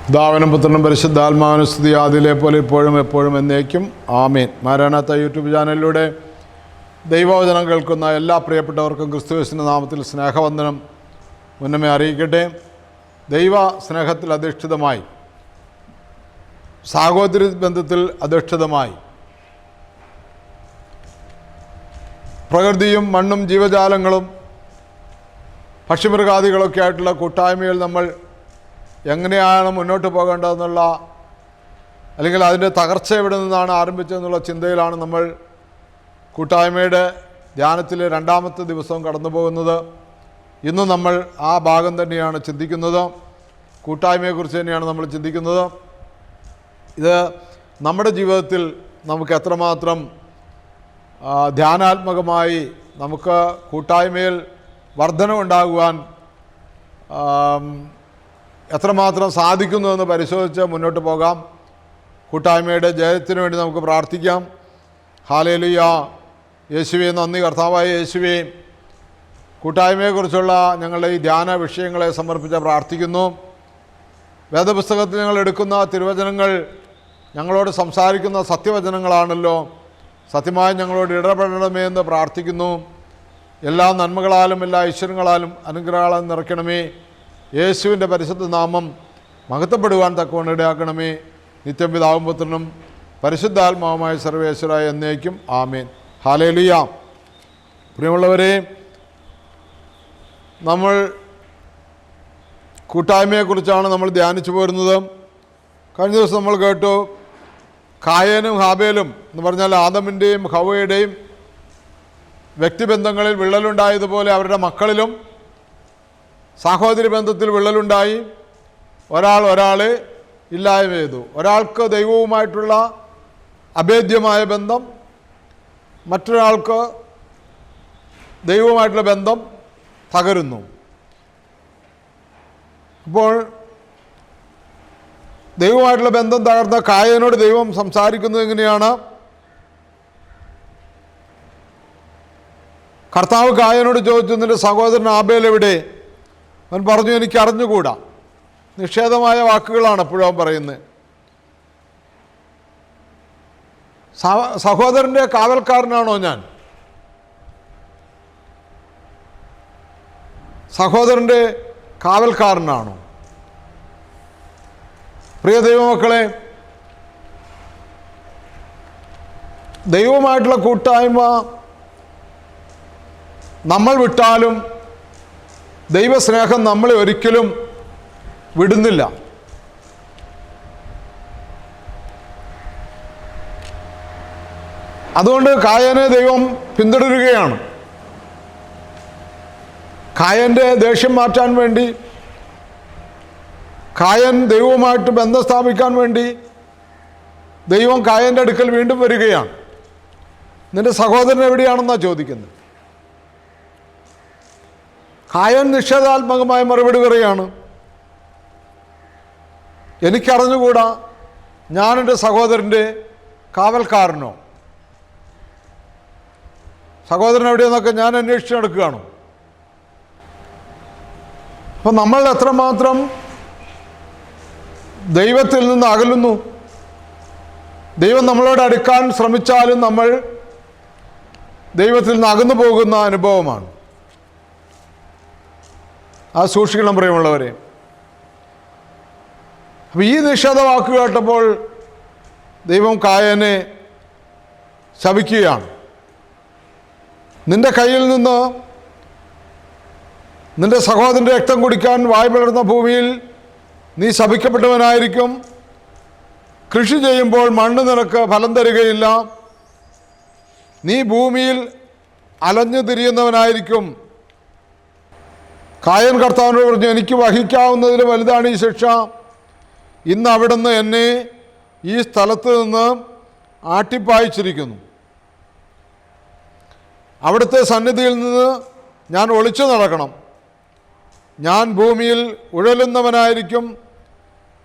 പിതാവിനും പുത്രനും പരിശുദ്ധാത്മാവിനും സ്തുതി, ആദിയിലെ പോലെ ഇപ്പോഴും എപ്പോഴും എന്നേക്കും ആമേൻ. മാരാനാത്ത യൂട്യൂബ് ചാനലിലൂടെ ദൈവവചനം കേൾക്കുന്ന എല്ലാ പ്രിയപ്പെട്ടവർക്കും ക്രിസ്തുയേശുവിന്റെ നാമത്തിൽ സ്നേഹവന്ദനം മുന്നമേ അറിയിക്കട്ടെ. ദൈവ സ്നേഹത്തിൽ അധിഷ്ഠിതമായി, സാഹോദര്യ ബന്ധത്തിൽ അധിഷ്ഠിതമായി, പ്രകൃതിയും മണ്ണും ജീവജാലങ്ങളും പക്ഷിമൃഗാദികളൊക്കെ ആയിട്ടുള്ള കൂട്ടായ്മയിൽ നമ്മൾ എങ്ങനെയാണ് മുന്നോട്ട് പോകേണ്ടതെന്നുള്ള, അല്ലെങ്കിൽ അതിൻ്റെ തകർച്ച എവിടെ നിന്നാണ് ആരംഭിച്ചതെന്നുള്ള ചിന്തയിലാണ് നമ്മൾ കൂട്ടായ്മയുടെ ധ്യാനത്തിലെ രണ്ടാമത്തെ ദിവസവും കടന്നു പോകുന്നത്. ഇന്ന് നമ്മൾ ആ ഭാഗം തന്നെയാണ് ചിന്തിക്കുന്നത്. കൂട്ടായ്മയെക്കുറിച്ച് തന്നെയാണ് നമ്മൾ ചിന്തിക്കുന്നത്. ഇത് നമ്മുടെ ജീവിതത്തിൽ നമുക്ക് എത്രമാത്രം ധ്യാനാത്മകമായി നമുക്ക് കൂട്ടായ്മയിൽ വർധനമുണ്ടാകുവാൻ എത്രമാത്രം സാധിക്കുന്നുവെന്ന് പരിശോധിച്ച് മുന്നോട്ട് പോകാം. കൂട്ടായ്മയുടെ ജയത്തിന് വേണ്ടി നമുക്ക് പ്രാർത്ഥിക്കാം. ഹല്ലേലൂയ. യേശുവേ നന്ദി. കർത്താവായ യേശുവേ, കൂട്ടായ്മയെക്കുറിച്ചുള്ള ഞങ്ങളുടെ ഈ ധ്യാന വിഷയങ്ങളെ സമർപ്പിച്ച് പ്രാർത്ഥിക്കുന്നു. വേദപുസ്തകത്തിൽ ഞങ്ങൾ എടുക്കുന്ന തിരുവചനങ്ങൾ ഞങ്ങളോട് സംസാരിക്കുന്ന സത്യവചനങ്ങളാണല്ലോ. സത്യമായി ഞങ്ങളോട് ഇടപെടണമേ എന്ന് പ്രാർത്ഥിക്കുന്നു. എല്ലാ നന്മകളാലും എല്ലാ ഐശ്വര്യങ്ങളാലും അനുഗ്രഹങ്ങളാലും നിറയ്ക്കണമേ. യേശുവിൻ്റെ പരിശുദ്ധ നാമം മഹത്വപ്പെടുവാൻ തക്കവണ്ണം ഇടയാക്കണമേ. നിത്യം പിതാവും പുത്രനും പരിശുദ്ധാത്മാവുമായ സർവേശ്വരായ എന്നേക്കും ആമേൻ. ഹല്ലേലൂയ. പ്രിയമുള്ളവരെ, നമ്മൾ കൂട്ടായ്മയെക്കുറിച്ചാണ് നമ്മൾ ധ്യാനിച്ചു പോരുന്നത്. കഴിഞ്ഞ ദിവസം നമ്മൾ കേട്ടു, കായേനും ഹാബേലും എന്ന് പറഞ്ഞാൽ ആദമിൻ്റെയും ഹവ്വയുടെയും വ്യക്തിബന്ധങ്ങളിൽ വിള്ളലുണ്ടായതുപോലെ അവരുടെ മക്കളിലും സഹോദരി ബന്ധത്തിൽ വിള്ളലുണ്ടായി. ഒരാളെ ഇല്ലായ്മ ചെയ്തു. ഒരാൾക്ക് ദൈവവുമായിട്ടുള്ള അഭേദ്യമായ ബന്ധം, മറ്റൊരാൾക്ക് ദൈവവുമായിട്ടുള്ള ബന്ധം തകരുന്നു. അപ്പോൾ ദൈവവുമായിട്ടുള്ള ബന്ധം തകർന്ന കായേനോട് ദൈവം സംസാരിക്കുന്നത് എങ്ങനെയാണ്? കർത്താവ് കായേനോട് ചോദിച്ചു, നിന്റെ സഹോദരൻ ആബേൽ എവിടെ? അവൻ പറഞ്ഞു, എനിക്ക് അറിഞ്ഞുകൂടാ. നിഷേധമായ വാക്കുകളാണ് എപ്പോഴും അവൻ പറയുന്നത്. സഹോദരൻ്റെ കാവൽക്കാരനാണോ ഞാൻ? സഹോദരൻ്റെ കാവൽക്കാരനാണോ? പ്രിയ ദൈവമക്കളെ, ദൈവവുമായിട്ടുള്ള കൂട്ടായ്മ നമ്മൾ വിട്ടാലും ദൈവസ്നേഹം നമ്മളെ ഒരിക്കലും വിടുന്നില്ല. അതുകൊണ്ട് കായേനെ ദൈവം പിന്തുടരുകയാണ്. കായൻ്റെ ദേഷ്യം മാറ്റാൻ വേണ്ടി, കായൻ ദൈവവുമായിട്ട് ബന്ധം സ്ഥാപിക്കാൻ വേണ്ടി ദൈവം കായൻ്റെ അടുക്കൽ വീണ്ടും വരികയാണ്. നിന്റെ സഹോദരൻ എവിടെയാണെന്നാണ് ചോദിക്കുന്നത്. കായൻ നിഷേധാത്മകമായ മറുപടി പറയുകയാണ്, എനിക്കറിഞ്ഞുകൂടാ, ഞാൻ എൻ്റെ സഹോദരൻ്റെ കാവൽക്കാരനോ? സഹോദരൻ എവിടെയെന്നൊക്കെ ഞാൻ അന്വേഷിച്ച് നടക്കുകയാണോ? അപ്പം നമ്മൾ എത്രമാത്രം ദൈവത്തിൽ നിന്ന് അകലുന്നു. ദൈവം നമ്മളോട് അടുക്കാൻ ശ്രമിച്ചാലും നമ്മൾ ദൈവത്തിൽ നിന്ന് അകന്നു പോകുന്ന അനുഭവമാണ്. അത് സൂക്ഷിക്കണം പ്രിയമുള്ളവരെ. അപ്പം ഈ നിഷേധ വാക്ക് കേട്ടപ്പോൾ ദൈവം കായനെ ശപിക്കുകയാണ്. നിന്റെ കയ്യിൽ നിന്ന് നിന്റെ സഹോദരൻ്റെ രക്തം കുടിക്കാൻ വായ് പിളർന്ന ഭൂമിയിൽ നീ ശപിക്കപ്പെട്ടവനായിരിക്കും. കൃഷി ചെയ്യുമ്പോൾ മണ്ണ് നിനക്ക് ഫലം തരികയില്ല. നീ ഭൂമിയിൽ അലഞ്ഞു തിരിയുന്നവനായിരിക്കും. കായൻ കർത്താവിനോട് പറഞ്ഞു, എനിക്ക് വഹിക്കാവുന്നതിൽ വലുതാണ് ഈ ശിക്ഷ. ഇന്ന് അവിടുന്ന് എന്നെ ഈ സ്ഥലത്ത് നിന്ന് ആട്ടിപ്പായിച്ചിരിക്കുന്നു. അവിടുത്തെ സന്നിധിയിൽ നിന്ന് ഞാൻ ഒളിച്ചു നടക്കണം. ഞാൻ ഭൂമിയിൽ ഉഴലുന്നവനായിരിക്കും.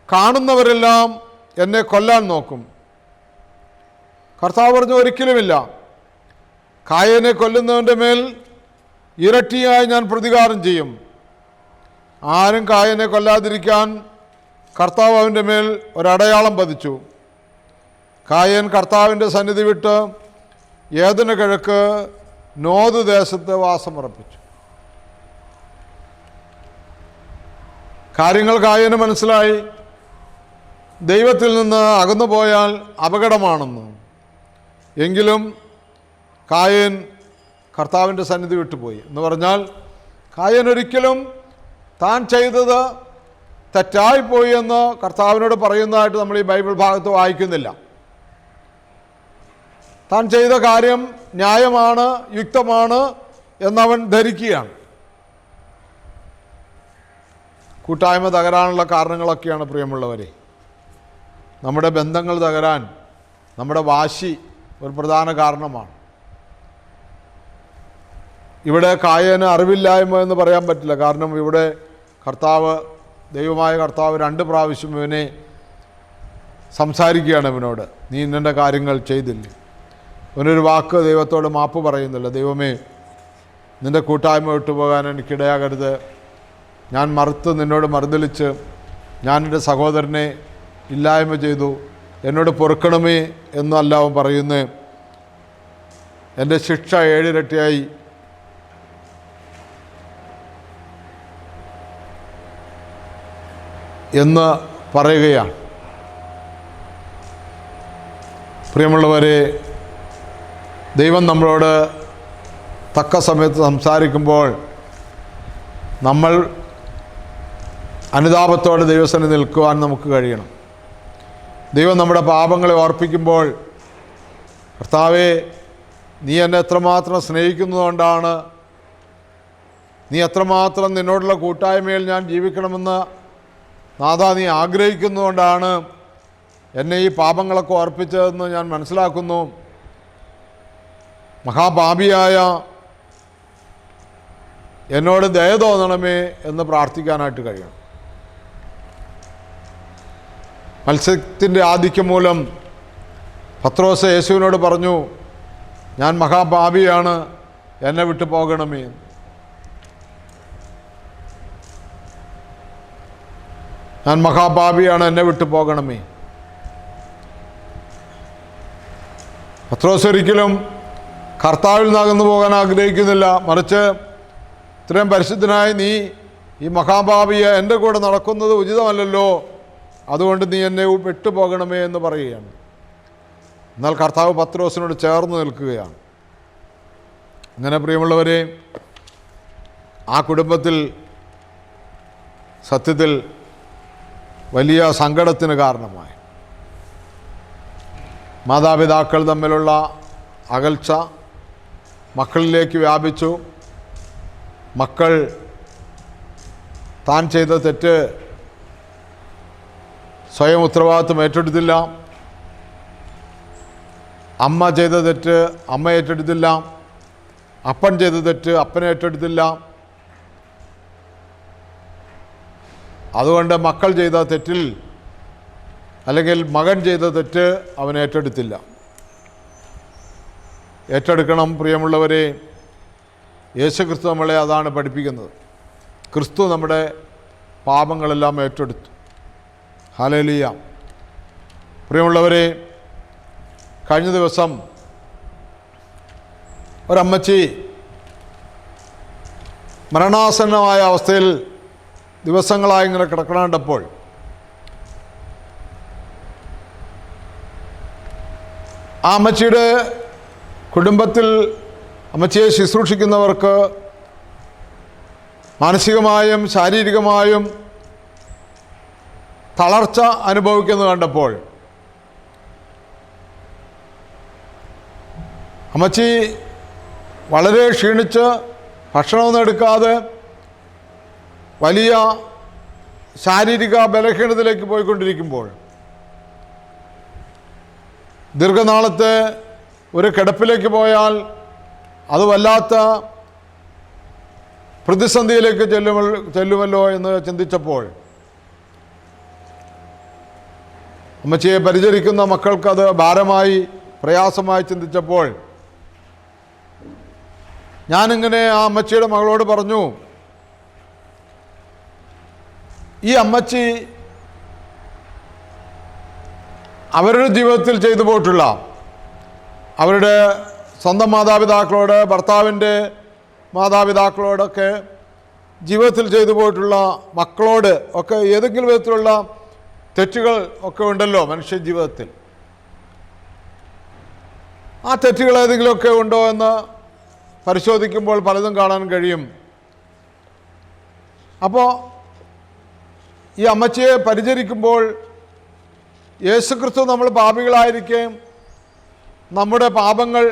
കാണുന്നവരെല്ലാം എന്നെ കൊല്ലാൻ നോക്കും. കർത്താവ് പറഞ്ഞു, ഒരിക്കലുമില്ല. കായനെ കൊല്ലുന്നവൻ്റെ മേൽ ഇരട്ടിയായി ഞാൻ പ്രതികാരം ചെയ്യും. ആരും കായനെ കൊല്ലാതിരിക്കാൻ കർത്താവ് അവൻ്റെ മേൽ ഒരടയാളം പതിച്ചു. കായൻ കർത്താവിൻ്റെ സന്നിധി വിട്ട് ഏദന് കിഴക്ക് നോദ് ദേശത്ത് വാസമുറപ്പിച്ചു. കാര്യങ്ങൾ കായന് മനസ്സിലായി. ദൈവത്തിൽ നിന്ന് അകന്നു പോയാൽ അപകടമാണെന്ന്. എങ്കിലും കായൻ കർത്താവിൻ്റെ സന്നിധി വിട്ടുപോയി. എന്ന് പറഞ്ഞാൽ കായൻ ഒരിക്കലും താൻ ചെയ്തത് തെറ്റായിപ്പോയി എന്ന് കർത്താവിനോട് പറയുന്നതായിട്ട് നമ്മൾ ഈ ബൈബിൾ ഭാഗത്ത് വായിക്കുന്നില്ല. താൻ ചെയ്ത കാര്യം ന്യായമാണ്, യുക്തമാണ് എന്നവൻ ധരിക്കുകയാണ്. കൂട്ടായ്മ തകരാനുള്ള കാരണങ്ങളൊക്കെയാണ് പ്രിയമുള്ളവരെ. നമ്മുടെ ബന്ധങ്ങൾ തകരാൻ നമ്മുടെ വാശി ഒരു പ്രധാന കാരണമാണ്. ഇവിടെ കായന് അറിവില്ലായ്മ എന്ന് പറയാൻ പറ്റില്ല. കാരണം ഇവിടെ ദൈവമായ കർത്താവ് 2 പ്രാവശ്യം ഇവനെ സംസാരിക്കുകയാണ്. ഇവനോട് നീ ഇന്നെ കാര്യങ്ങൾ ചെയ്തില്ല. ഇവനൊരു വാക്ക് ദൈവത്തോട് മാപ്പ് പറയുന്നില്ല. ദൈവമേ, നിൻ്റെ കൂട്ടായ്മ വിട്ടുപോകാൻ എനിക്കിടയാകരുത്. ഞാൻ നിന്നോട് മറുതലിച്ച് ഞാൻ എൻ്റെ സഹോദരനെ ഇല്ലായ്മ ചെയ്തു, എന്നോട് പൊറുക്കണമേ എന്നല്ല അവൻ പറയുന്നത്. എൻ്റെ ശിക്ഷ 7 ഇരട്ടിയായി എന്ന് പറയുകയാണ്. പ്രിയമുള്ളവരെ, ദൈവം നമ്മളോട് തക്ക സമയത്ത് സംസാരിക്കുമ്പോൾ നമ്മൾ അനുതാപത്തോടെ ദൈവസന്നിധിയിൽ നിൽക്കുവാൻ നമുക്ക് കഴിയണം. ദൈവം നമ്മുടെ പാപങ്ങളെ ഓർപ്പിക്കുമ്പോൾ, കർത്താവേ, നീ എന്നെ എത്രമാത്രം സ്നേഹിക്കുന്നതുകൊണ്ടാണ്, നീ എത്രമാത്രം നിന്നോടുള്ള കൂട്ടായ്മയിൽ ഞാൻ ജീവിക്കണമെന്ന് നാഥാ നീ ആഗ്രഹിക്കുന്നതുകൊണ്ടാണ് എന്നെ ഈ പാപങ്ങളൊക്കെ ഓർപ്പിച്ചതെന്ന് ഞാൻ മനസ്സിലാക്കുന്നു. മഹാപാപിയായ എന്നോട് ദയ തോന്നണമേ എന്ന് പ്രാർത്ഥിക്കാനായിട്ട് കഴിയണം. മത്സ്യത്തിൻ്റെ ആധിക്യം മൂലം പത്രോസ് യേശുവിനോട് പറഞ്ഞു, ഞാൻ മഹാപാപിയാണ്, എന്നെ വിട്ടു പോകണമേ. ഞാൻ മഹാപാപിയാണ്, എന്നെ വിട്ടു പോകണമേ. പത്രോസ് ഒരിക്കലും കർത്താവിൽ നിന്ന് അകന്നു പോകാൻ ആഗ്രഹിക്കുന്നില്ല. മറിച്ച് ഇത്രയും പരിശുദ്ധനായ നീ ഈ മഹാപാപിയെ എൻ്റെ കൂടെ നടക്കുന്നത് ഉചിതമല്ലല്ലോ, അതുകൊണ്ട് നീ എന്നെ വിട്ടുപോകണമേ എന്ന് പറയുകയാണ്. എന്നാൽ കർത്താവ് പത്രോസിനോട് ചേർന്ന് നിൽക്കുകയാണ്. അങ്ങനെ പ്രിയമുള്ളവരെ, ആ കുടുംബത്തിൽ സത്യത്തിൽ വലിയ സങ്കടത്തിന് കാരണമായി. മാതാപിതാക്കൾ തമ്മിലുള്ള അകൽച്ച മക്കളിലേക്ക് വ്യാപിച്ചു. മക്കൾ താൻ ചെയ്ത തെറ്റ് സ്വയം ഉത്തരവാദിത്വം ഏറ്റെടുത്തില്ല. അമ്മ ചെയ്ത തെറ്റ് അമ്മ ഏറ്റെടുത്തില്ല. അപ്പൻ ചെയ്ത തെറ്റ് അപ്പനെ ഏറ്റെടുത്തില്ല. അതുകൊണ്ട് മക്കൾ ചെയ്ത തെറ്റിൽ അല്ലെങ്കിൽ മകൻ ചെയ്ത തെറ്റ് അവൻ ഏറ്റെടുത്തില്ല. ഏറ്റെടുക്കണം പ്രിയമുള്ളവരെ. യേശുക്രിസ്തു നമ്മളെ അതാണ് പഠിപ്പിക്കുന്നത്. ക്രിസ്തു നമ്മുടെ പാപങ്ങളെല്ലാം ഏറ്റെടുത്തു. ഹല്ലേലൂയ. പ്രിയമുള്ളവരെ, കഴിഞ്ഞ ദിവസം ഒരമ്മച്ചി മരണാസന്നമായ അവസ്ഥയിൽ ദിവസങ്ങളായി ഇങ്ങനെ കിടക്കണപ്പോൾ ആ അമ്മച്ചിയുടെ കുടുംബത്തിൽ അമ്മച്ചിയെ ശുശ്രൂഷിക്കുന്നവർക്ക് മാനസികമായും ശാരീരികമായും തളർച്ച അനുഭവിക്കുന്നത് കണ്ടപ്പോൾ അമ്മച്ചി വളരെ ക്ഷീണിച്ച് ഭക്ഷണമൊന്നും എടുക്കാതെ വലിയ ശാരീരിക ബലഹീനതയിലേക്ക് പോയിക്കൊണ്ടിരിക്കുമ്പോൾ ദീർഘനാളത്തെ ഒരു കിടപ്പിലേക്ക് പോയാൽ അത് വല്ലാത്ത പ്രതിസന്ധിയിലേക്ക് ചെല്ലുമല്ലോ എന്ന് ചിന്തിച്ചപ്പോൾ അമ്മച്ചിയെ പരിചരിക്കുന്ന മക്കൾക്കത് ഭാരമായി പ്രയാസമായി ചിന്തിച്ചപ്പോൾ ഞാനിങ്ങനെ ആ അമ്മച്ചിയുടെ മകളോട് പറഞ്ഞു, ഈ അമ്മച്ചി അവരുടെ ജീവിതത്തിൽ ചെയ്തു പോയിട്ടുള്ള അവരുടെ സ്വന്തം മാതാപിതാക്കളോട്, ഭർത്താവിൻ്റെ മാതാപിതാക്കളോടൊക്കെ ജീവിതത്തിൽ ചെയ്തു പോയിട്ടുള്ള മക്കളോട് ഒക്കെ ഏതെങ്കിലും വിധത്തിലുള്ള തെറ്റുകൾ ഒക്കെ ഉണ്ടല്ലോ മനുഷ്യ ജീവിതത്തിൽ. ആ തെറ്റുകൾ ഏതെങ്കിലുമൊക്കെ ഉണ്ടോ എന്ന് പരിശോധിക്കുമ്പോൾ പലതും കാണാൻ കഴിയും. അപ്പോൾ ഈ അമ്മച്ചിയെ പരിചരിക്കുമ്പോൾ യേശുക്രിസ്തു നമ്മൾ പാപികളായിരിക്കെ നമ്മുടെ പാപങ്ങൾ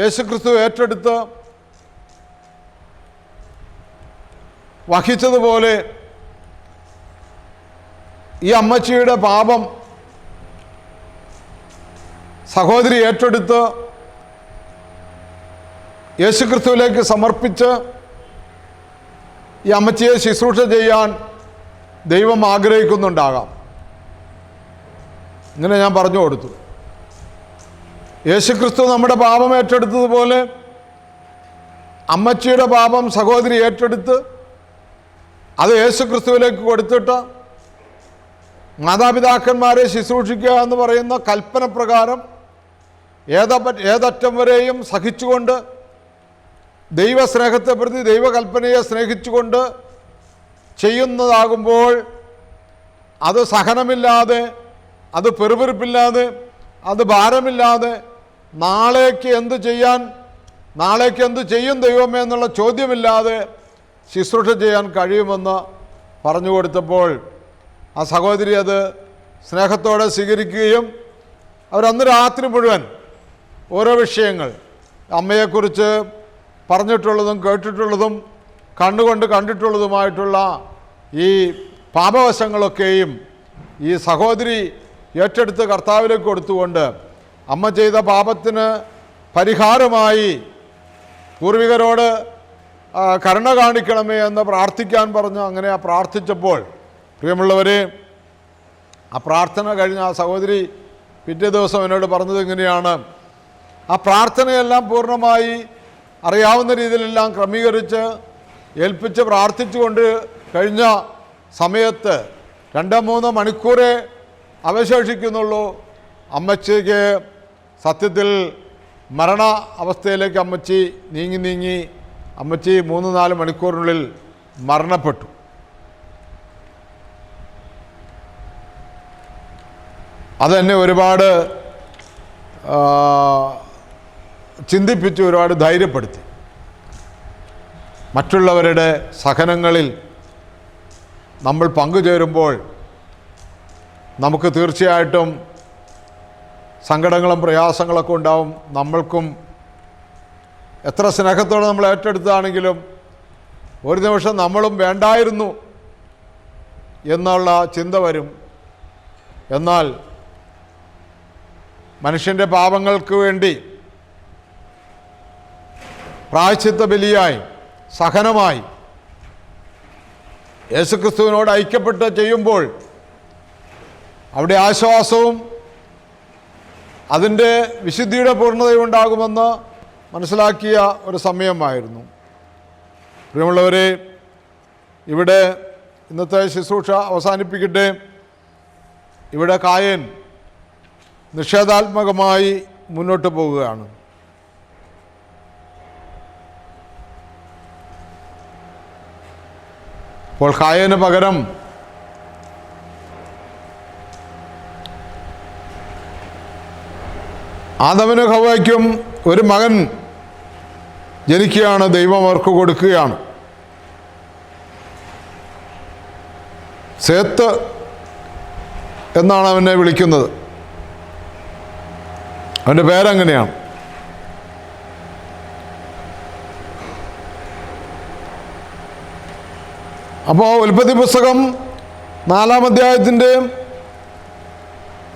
യേശുക്രിസ്തു ഏറ്റെടുത്ത് വഹിച്ചതുപോലെ ഈ അമ്മച്ചിയുടെ പാപം സഹോദരി ഏറ്റെടുത്ത് യേശുക്രിസ്തുവിലേക്ക് സമർപ്പിച്ച് ഈ അമ്മച്ചിയെ ശുശ്രൂഷ ചെയ്യാൻ ദൈവം ആഗ്രഹിക്കുന്നുണ്ടാകാം. ഇങ്ങനെ ഞാൻ പറഞ്ഞു കൊടുത്തു. യേശുക്രിസ്തു നമ്മുടെ പാപം ഏറ്റെടുത്തതുപോലെ അമ്മച്ചിയുടെ പാപം സഹോദരി ഏറ്റെടുത്ത് അത് യേശുക്രിസ്തുവിലേക്ക് കൊടുത്തിട്ട് മാതാപിതാക്കന്മാരെ ശുശ്രൂഷിക്കുക എന്ന് പറയുന്ന കൽപ്പന പ്രകാരം ഏതറ്റം വരെയും സഹിച്ചുകൊണ്ട് ദൈവസ്നേഹത്തെ പ്രതി ദൈവകൽപ്പനയെ സ്നേഹിച്ചുകൊണ്ട് ചെയ്യുന്നതാകുമ്പോൾ അത് സഹനമില്ലാതെ, അത് പെറുപെറുപ്പില്ലാതെ, അത് ഭാരമില്ലാതെ നാളേക്ക് എന്ത് ചെയ്യും ദൈവമേ എന്നുള്ള ചോദ്യമില്ലാതെ ശുശ്രൂഷ ചെയ്യാൻ കഴിയുമെന്ന് പറഞ്ഞു കൊടുത്തപ്പോൾ ആ സഹോദരി അത് സ്നേഹത്തോടെ സ്വീകരിക്കുകയും അവരന്ന് രാത്രി മുഴുവൻ ഓരോ വിഷയങ്ങൾ അമ്മയെക്കുറിച്ച് പറഞ്ഞിട്ടുള്ളതും കേട്ടിട്ടുള്ളതും കണ്ണുകൊണ്ട് കണ്ടിട്ടുള്ളതുമായിട്ടുള്ള ഈ പാപവശങ്ങളൊക്കെയും ഈ സഹോദരി ഏറ്റെടുത്ത് കർത്താവിലേക്ക് കൊടുത്തുകൊണ്ട് അമ്മ ചെയ്ത പാപത്തിന് പരിഹാരമായി പൂർവികരോട് കരുണ കാണിക്കണമേ എന്ന് പ്രാർത്ഥിക്കാൻ പറഞ്ഞു. അങ്ങനെ ആ പ്രാർത്ഥിച്ചപ്പോൾ പ്രിയമുള്ളവരെ, ആ പ്രാർത്ഥന കഴിഞ്ഞ ആ സഹോദരി പിറ്റേ ദിവസം എന്നോട് പറഞ്ഞത് ഇങ്ങനെയാണ്: ആ പ്രാർത്ഥനയെല്ലാം പൂർണ്ണമായി അറിയാവുന്ന രീതിയിലെല്ലാം ക്രമീകരിച്ച് ഏൽപ്പിച്ച് പ്രാർത്ഥിച്ചുകൊണ്ട് കഴിഞ്ഞ സമയത്ത് 2-3 മണിക്കൂറേ അവശേഷിക്കുന്നുള്ളൂ അമ്മച്ചിക്ക് സത്യത്തിൽ മരണ അവസ്ഥയിലേക്ക് അമ്മച്ചി നീങ്ങി അമ്മച്ചി 3-4 മണിക്കൂറിനുള്ളിൽ മരണപ്പെട്ടു. അതെന്നെ ഒരുപാട് ചിന്തിപ്പിച്ച്, ഒരുപാട് ധൈര്യപ്പെടുത്തി. മറ്റുള്ളവരുടെ സഹനങ്ങളിൽ നമ്മൾ പങ്കുചേരുമ്പോൾ നമുക്ക് തീർച്ചയായിട്ടും സങ്കടങ്ങളും പ്രയാസങ്ങളൊക്കെ ഉണ്ടാവും. നമ്മൾക്കും എത്ര സ്നേഹത്തോടെ നമ്മൾ ഏറ്റെടുത്താണെങ്കിലും ഒരു നിമിഷം നമ്മളും വേണ്ടായിരുന്നു എന്നുള്ള ചിന്ത വരും. എന്നാൽ മനുഷ്യൻ്റെ പാപങ്ങൾക്ക് വേണ്ടി പ്രായശ്ചിത്ത ബലിയായി, സഹനമായി യേശുക്രിസ്തുവിനോട് ഐക്യപ്പെട്ട് ചെയ്യുമ്പോൾ അവിടെ ആശ്വാസവും അതിൻ്റെ വിശുദ്ധിയുടെ പൂർണ്ണതയും ഉണ്ടാകുമെന്ന് മനസ്സിലാക്കിയ ഒരു സമയമായിരുന്നു. പ്രിയമുള്ളവരെ, ഇവിടെ ഇന്നത്തെ ശുശ്രൂഷ അവസാനിപ്പിക്കട്ടെ. ഇവിടെ കായൻ നിഷേധാത്മകമായി മുന്നോട്ട് പോവുകയാണ്. അപ്പോൾ കായന് പകരം ആദമിനും ഹവ്വയ്ക്കും ഒരു മകൻ ജനിക്കുകയാണ്, ദൈവം അവർക്ക് കൊടുക്കുകയാണ്. സേത്ത് എന്നാണ് അവനെ വിളിക്കുന്നത്. അവൻ്റെ പേരങ്ങനെയാണ്. അപ്പോൾ ഉൽപ്പത്തി പുസ്തകം 4-ാം അധ്യായത്തിൻ്റെ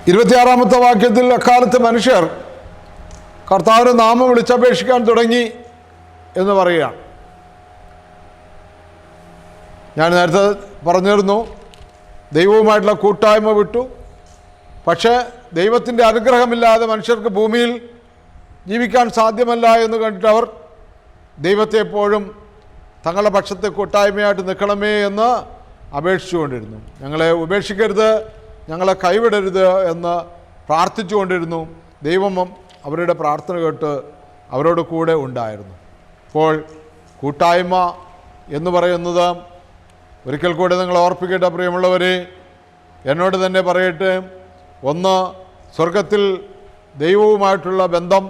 26-ാമത്തെ വാക്യത്തിൽ അക്കാലത്ത് മനുഷ്യർ കർത്താവിൻ്റെ നാമം വിളിച്ചപേക്ഷിക്കാൻ തുടങ്ങി എന്ന് പറയുകയാണ്. ഞാൻ നേരത്തെ പറഞ്ഞിരുന്നു, ദൈവവുമായിട്ടുള്ള കൂട്ടായ്മ വിട്ടു. പക്ഷേ ദൈവത്തിൻ്റെ അനുഗ്രഹമില്ലാതെ മനുഷ്യർക്ക് ഭൂമിയിൽ ജീവിക്കാൻ സാധ്യമല്ല എന്ന് കണ്ടിട്ട് അവർ ദൈവത്തെ എപ്പോഴും തങ്ങളുടെ പക്ഷത്തെ കൂട്ടായ്മയായിട്ട് നിൽക്കണമേ എന്ന് അപേക്ഷിച്ചുകൊണ്ടിരുന്നു. ഞങ്ങളെ ഉപേക്ഷിക്കരുത് ഞങ്ങളെ കൈവിടരുത് എന്ന് പ്രാർത്ഥിച്ചുകൊണ്ടിരുന്നു. ദൈവം അവരുടെ പ്രാർത്ഥന കേട്ട് അവരോട് കൂടെ ഉണ്ടായിരുന്നു. അപ്പോൾ കൂട്ടായ്മ എന്ന് പറയുന്നത്, ഒരിക്കൽ കൂടെ നിങ്ങൾ ഓർപ്പിക്കട്ടെ പ്രിയമുള്ളവരെ, എന്നോട് തന്നെ പറയട്ടെ, ഒന്ന് സ്വർഗത്തിൽ ദൈവവുമായിട്ടുള്ള ബന്ധം,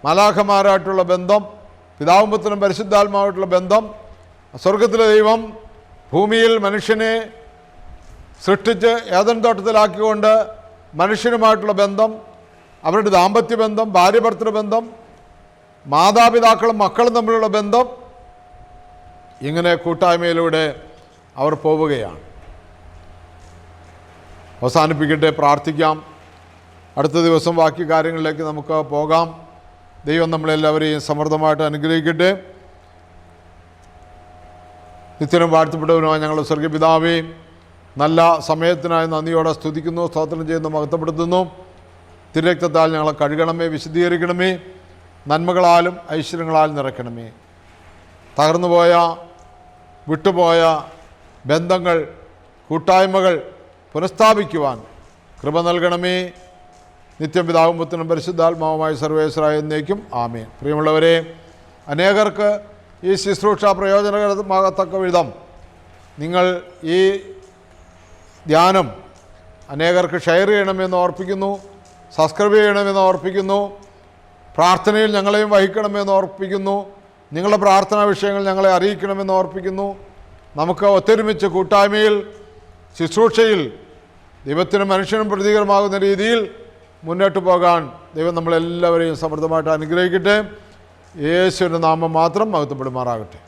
മാലാഖമാരായിട്ടുള്ള ബന്ധം, പിതാവും പുത്രനും പരിശുദ്ധാത്മാവായിട്ടുള്ള ബന്ധം, സ്വർഗത്തിലെ ദൈവം ഭൂമിയിൽ മനുഷ്യനെ സൃഷ്ടിച്ച് ഏദൻ തോട്ടത്തിലാക്കിക്കൊണ്ട് മനുഷ്യനുമായിട്ടുള്ള ബന്ധം, അവരുടെ ദാമ്പത്യ ബന്ധം, ഭാര്യ ഭർത്തൃ ബന്ധം, മാതാപിതാക്കളും മക്കളും തമ്മിലുള്ള ബന്ധം, ഇങ്ങനെ കൂട്ടായ്മയിലൂടെ അവർ പോവുകയാണ്. അവസാനിപ്പിക്കട്ടെ, പ്രാർത്ഥിക്കാം. അടുത്ത ദിവസം ബാക്കി കാര്യങ്ങളിലേക്ക് നമുക്ക് പോകാം. ദൈവം നമ്മളെല്ലാവരെയും സമൃദ്ധമായിട്ട് അനുഗ്രഹിക്കട്ടെ. നിത്യനും വാഴ്ത്തപ്പെട്ടവനുമായ ഞങ്ങളുടെ സ്വർഗ്ഗപിതാവേ, നല്ല സമയത്തിനായി നന്ദിയോടെ സ്തുതിക്കുന്നു, സ്തോത്രം ചെയ്യുന്നു, മഹത്വപ്പെടുത്തുന്നു. തിരുരക്തത്താൽ ഞങ്ങളെ കഴുകണമേ, വിശദീകരിക്കണമേ, നന്മകളാലും ഐശ്വര്യങ്ങളാലും നിറയ്ക്കണമേ. തകർന്നുപോയ, വിട്ടുപോയ ബന്ധങ്ങൾ, കൂട്ടായ്മകൾ പുനഃസ്ഥാപിക്കുവാൻ കൃപ നൽകണമേ. നിത്യം പിതാവും പുത്രനും പരിശുദ്ധാത്മാവുമായ സർവേശ്വരായ എന്നേക്കും ആമേൻ. പ്രിയമുള്ളവരെ, അനേകർക്ക് ഈ ശുശ്രൂഷ പ്രയോജനകരമാകത്തക്ക വിധം നിങ്ങൾ ഈ ധ്യാനം അനേകർക്ക് ഷെയർ ചെയ്യണമെന്ന് ഓർപ്പിക്കുന്നു, സബ്സ്ക്രൈബ് ചെയ്യണമെന്ന് ഓർപ്പിക്കുന്നു, പ്രാർത്ഥനയിൽ ഞങ്ങളെയും വഹിക്കണമെന്ന് ഓർപ്പിക്കുന്നു, നിങ്ങളുടെ പ്രാർത്ഥനാ വിഷയങ്ങൾ ഞങ്ങളെ അറിയിക്കണമെന്ന് ഓർപ്പിക്കുന്നു. നമുക്ക് ഒത്തൊരുമിച്ച് കൂട്ടായ്മയിൽ, ശുശ്രൂഷയിൽ ദൈവത്തിനും മനുഷ്യനും പ്രതീകരമാകുന്ന രീതിയിൽ മുന്നോട്ട് പോകാൻ ദൈവം നമ്മളെല്ലാവരെയും സമൃദ്ധമായിട്ട് അനുഗ്രഹിക്കട്ടെ. യേശുവിൻ്റെ നാമം മാത്രം മഹത്വപ്പെടുമാറാകട്ടെ.